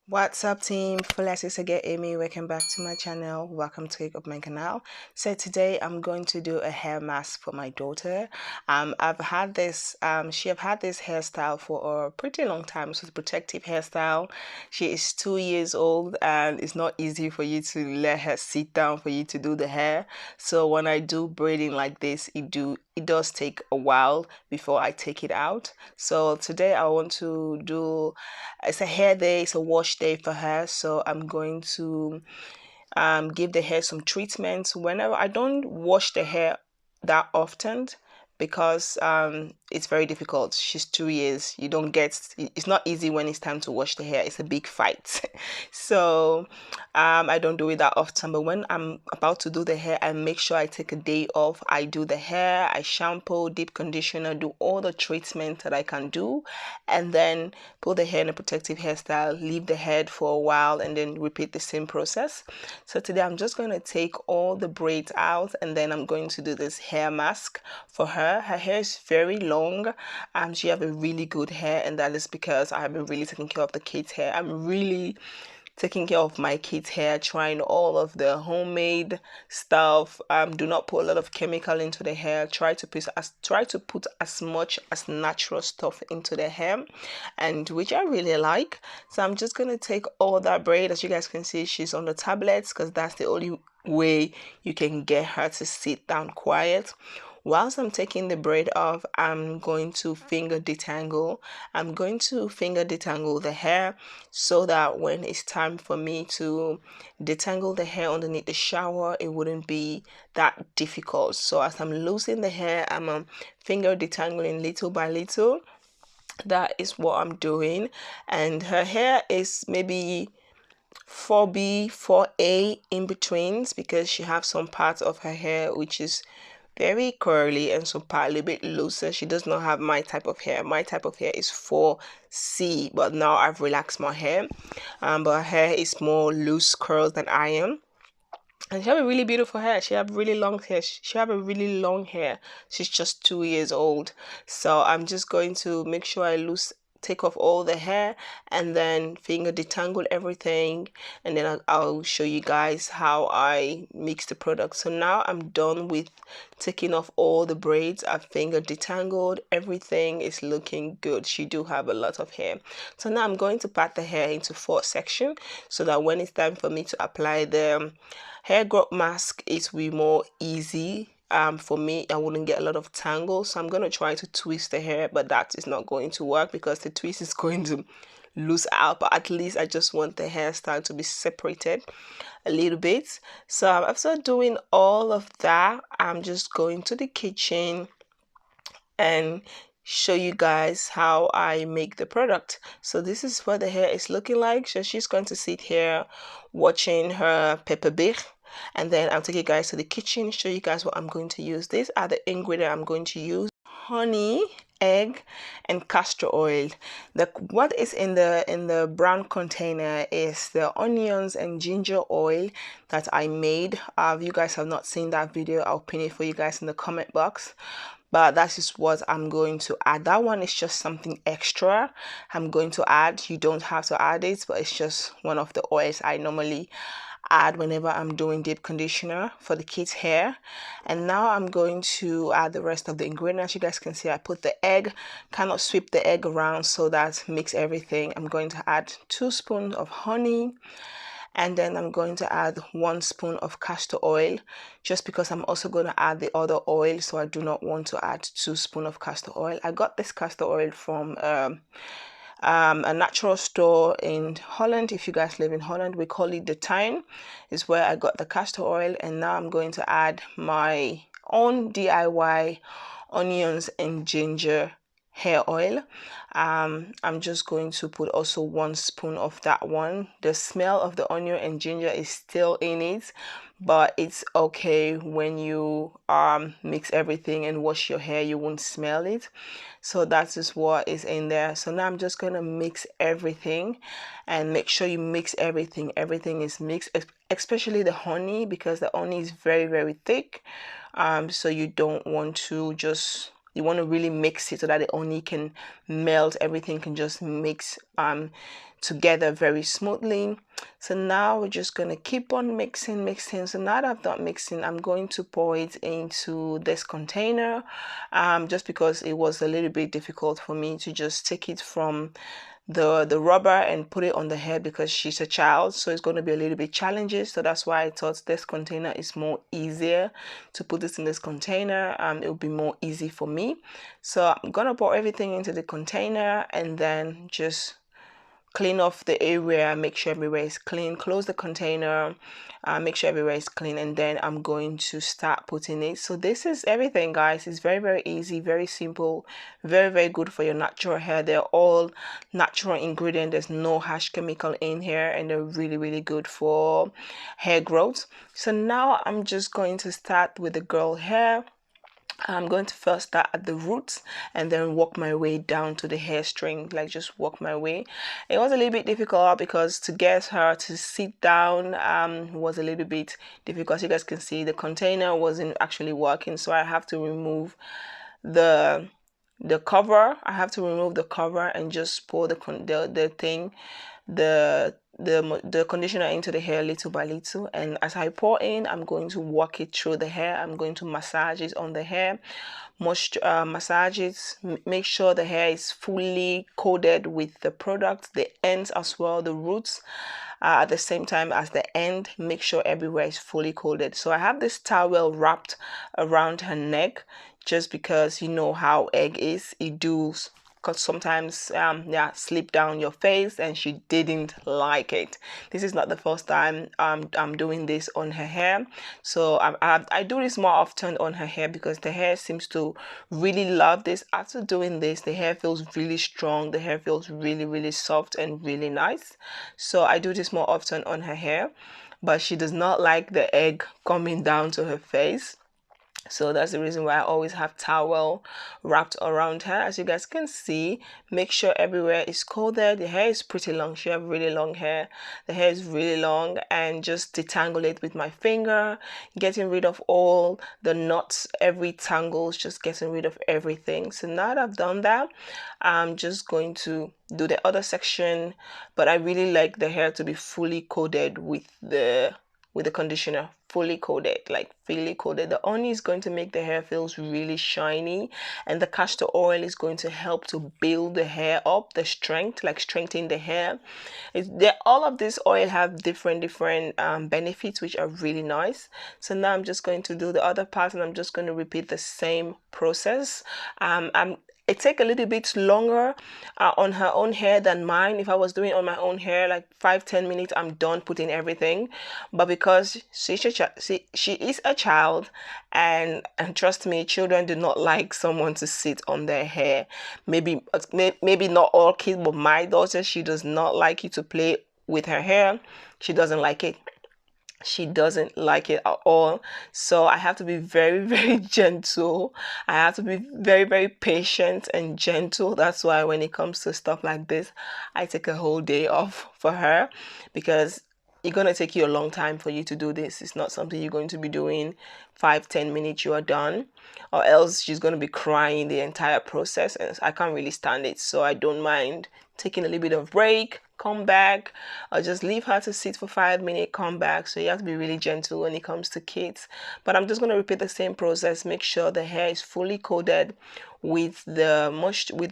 What's up, team? FULLEST is again Amy. Welcome back to my channel. Welcome to my canal. So today I'm going to do a hair mask for my daughter. I've had this she have had this hairstyle for a pretty long time. So it's a protective hairstyle. She is 2 years old and it's not easy for you to let her sit down for you to do the hair. So when I do braiding like this, it does take a while before I take it out. So today I want to do, it's a hair day, it's a wash day for her. So I'm going to give the hair some treatments. Whenever I don't wash the hair that often because it's very difficult. She's 2 years. You don't get, it's not easy when it's time to wash the hair. It's a big fight. So I don't do it that often, but when I'm about to do the hair, I make sure I take a day off. I do the hair, I shampoo, deep conditioner, do all the treatment that I can do, and then put the hair in a protective hairstyle, leave the head for a while, and then repeat the same process. So today I'm just going to take all the braids out, and then I'm going to do this hair mask for her. Her hair is very long and she have a really good hair, and that is because I have been really taking care of the kids' hair. I'm really taking care of my kids' hair, trying all of the homemade stuff. Do not put a lot of chemical into the hair. Try to put as much as natural stuff into the hair, and which I really like. So I'm just gonna take all that braid. As you guys can see, she's on the tablets because that's the only way you can get her to sit down quiet. Whilst I'm taking the braid off, I'm going to finger detangle. I'm going to finger detangle the hair so that when it's time for me to detangle the hair underneath the shower, it wouldn't be that difficult. So as I'm losing the hair, I'm finger detangling little by little. That is what I'm doing. And her hair is maybe 4B, 4A in betweens because she has some parts of her hair which is very curly and some part a little bit looser. She does not have my type of hair. My type of hair is 4C, but now I've relaxed my hair. But her hair is more loose curls than I am. And she have a really beautiful hair. She have really long hair. She have a really long hair. She's just 2 years old. So I'm just going to make sure I take off all the hair and then finger detangle everything, and then I'll show you guys how I mix the product. So now I'm done with taking off all the braids. I've finger detangled everything. Is looking good. She do have a lot of hair. So now I'm going to part the hair into 4 sections so that when it's time for me to apply the hair growth mask, it will be more easy. For me, I wouldn't get a lot of tangles, so I'm going to try to twist the hair, but that is not going to work because the twist is going to loose out. But at least I just want the hairstyle to be separated a little bit. So after doing all of that, I'm just going to the kitchen and show you guys how I make the product. So this is what the hair is looking like. So she's going to sit here watching her pepper bake, and then I'll take you guys to the kitchen, show you guys what I'm going to use. These are the ingredients I'm going to use: honey, egg, and castor oil. What is in the brown container is the onions and ginger oil that I made. If you guys have not seen that video, I'll pin it for you guys in the comment box. But that is what I'm going to add. That one is just something extra I'm going to add. You don't have to add it, but it's just one of the oils I normally add whenever I'm doing deep conditioner for the kids' hair. And now I'm going to add the rest of the ingredients. You guys can see I put the egg, kind of sweep the egg around so that mix everything. I'm going to add 2 spoons of honey, and then I'm going to add 1 spoon of castor oil, just because I'm also going to add the other oil, so I do not want to add 2 spoons of castor oil. I got this castor oil from a natural store in Holland. If you guys live in Holland, we call it the Tuin, is where I got the castor oil. And now I'm going to add my own DIY onions and ginger hair oil. I'm just going to put also 1 spoon of that one. The smell of the onion and ginger is still in it, but it's okay. When you mix everything and wash your hair, you won't smell it. So that is what is in there. So now I'm just going to mix everything, and make sure you mix everything. Everything is mixed, especially the honey, because the honey is very, very thick. So you don't want to just you want to really mix it so that the honey can melt, everything can just mix together very smoothly. So now we're just going to keep on mixing. So now that I've done mixing, I'm going to pour it into this container, just because it was a little bit difficult for me to just take it from the rubber and put it on the hair because she's a child, so it's going to be a little bit challenging. So that's why I thought this container is more easier to put this in this container. It will be more easy for me. So I'm gonna pour everything into the container and then just clean off the area, make sure everywhere is clean, close the container, make sure everywhere is clean, and then I'm going to start putting it. So this is everything, guys. It's very, very easy, very simple, very, very good for your natural hair. They're all natural ingredients. There's no harsh chemical in here, and they're really, really good for hair growth. So now I'm just going to start with the girl hair. I'm going to first start at the roots and then work my way down to the hair string, like just work my way. It was a little bit difficult because to get her to sit down was a little bit difficult. You guys can see the container wasn't actually working, so I have to remove the cover. I have to remove the cover and just pour the conditioner into the hair little by little, and as I pour in, I'm going to walk it through the hair. I'm going to massage it on the hair, massage it, make sure the hair is fully coated with the product, the ends as well, the roots, at the same time as the end. Make sure everywhere is fully coated. So I have this towel wrapped around her neck, just because you know how egg is, it does because sometimes slip down your face, and she didn't like it. This is not the first time I'm doing this on her hair, so I do this more often on her hair because the hair seems to really love this. After doing this, the hair feels really strong, the hair feels really, really soft and really nice. So I do this more often on her hair, but she does not like the egg coming down to her face. So that's the reason why I always have towel wrapped around her. As you guys can see, make sure everywhere is coated. The hair is pretty long. She have really long hair. The hair is really long, and just detangle it with my finger, getting rid of all the knots, every tangles, just getting rid of everything. So now that I've done that, I'm just going to do the other section, but I really like the hair to be fully coated with the conditioner, fully coated, like fully coated. The honey is going to make the hair feels really shiny, and the castor oil is going to help to build the hair up, the strength, like strengthen the hair. All of this oil have different benefits, which are really nice. So now I'm just going to do the other part, and I'm just going to repeat the same process. It take a little bit longer on her own hair than mine. If I was doing on my own hair, like 5-10 minutes, I'm done putting everything. But because she is a child, and trust me, children do not like someone to sit on their hair. Maybe not all kids, but my daughter, she does not like you to play with her hair. She doesn't like it. She doesn't like it at all. So I have to be very, very gentle. I have to be very, very patient and gentle. That's why when it comes to stuff like this, I take a whole day off for her, because it's going to take you a long time for you to do this. It's not something you're going to be doing 5-10 minutes, you are done, or else she's going to be crying the entire process, and I can't really stand it. So I don't mind taking a little bit of break, come back, or just leave her to sit for 5 minutes, come back. So you have to be really gentle when it comes to kids. But I'm just going to repeat the same process. Make sure the hair is fully coated with the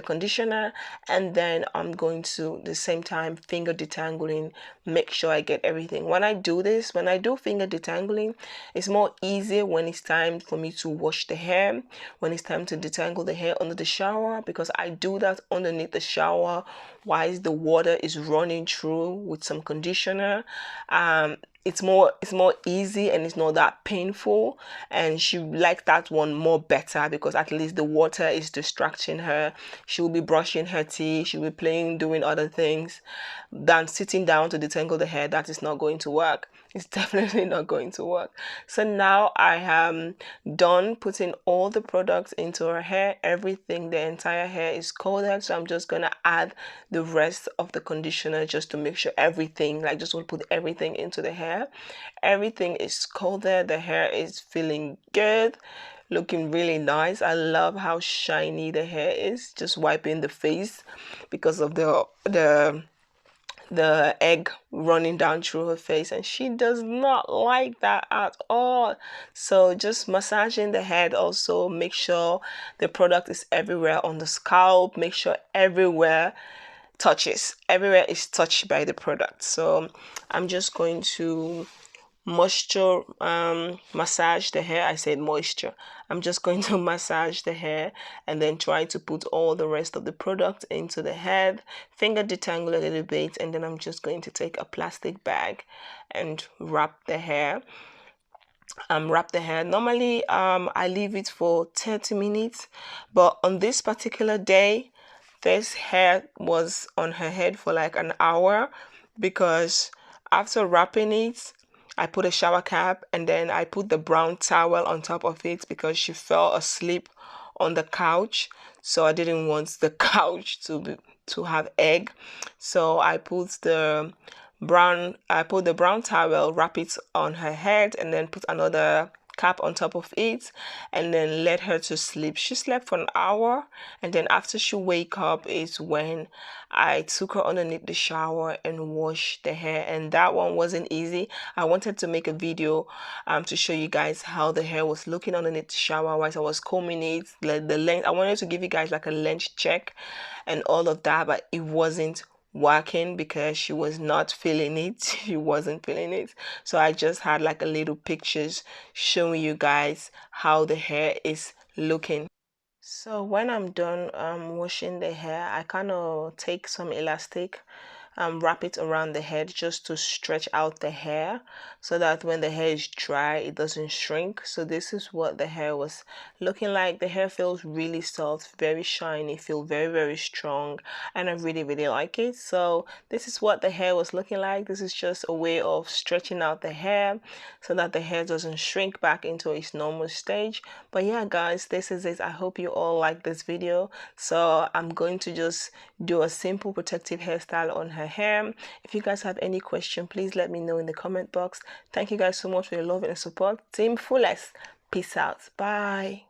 conditioner, and then I'm going to the same time finger detangling, make sure I get everything. When I do finger detangling, it's more easier when it's time for me to wash the hair, when it's time to detangle the hair under the shower, because I do that underneath the shower while the water is running through with some conditioner. It's more easy, and it's not that painful, and she likes that one more better because at least the water is distracting her. She will be brushing her teeth, she'll be playing, doing other things, than sitting down to detangle the hair. That is not going to work. It's definitely not going to work. So now I am done putting all the products into her hair. Everything, the entire hair is coated. So I'm just gonna add the rest of the conditioner just to make sure everything, like just want to put everything into the hair. Everything is coated. The hair is feeling good, looking really nice. I love how shiny the hair is, just wiping the face because of the egg running down through her face, and she does not like that at all. So just massaging the head, also make sure the product is everywhere on the scalp, make sure everywhere is touched by the product. So I'm just going to massage the hair. I said moisture. I'm just going to massage the hair and then try to put all the rest of the product into the head, finger detangle a little bit, and then I'm just going to take a plastic bag and wrap the hair. Normally I leave it for 30 minutes, but on this particular day this hair was on her head for like an hour, because after wrapping it I put a shower cap and then I put the brown towel on top of it because she fell asleep on the couch, so I didn't want the couch to have egg. So I put the brown towel, wrap it on her head, and then put another cap on top of it, and then let her to sleep. She slept for an hour, and then after she wake up is when I took her underneath the shower and washed the hair. And that one wasn't easy. I wanted to make a video to show you guys how the hair was looking underneath the shower whilst I was combing it, like the length. I wanted to give you guys like a length check and all of that, but it wasn't working because she was not feeling it. She wasn't feeling it. So I just had like a little pictures showing you guys how the hair is looking. So when I'm done washing the hair, I kind of take some elastic, wrap it around the head just to stretch out the hair so that when the hair is dry it doesn't shrink. So this is what the hair was looking like. The hair feels really soft, very shiny, feel very strong, and I really like it. So this is what the hair was looking like. This is just a way of stretching out the hair so that the hair doesn't shrink back into its normal stage. But yeah guys, this is it. I hope you all like this video. So I'm going to just do a simple protective hairstyle on her hair. If you guys have any question, please let me know in the comment box. Thank you guys so much for your love and support. Team Fullest, peace out, bye.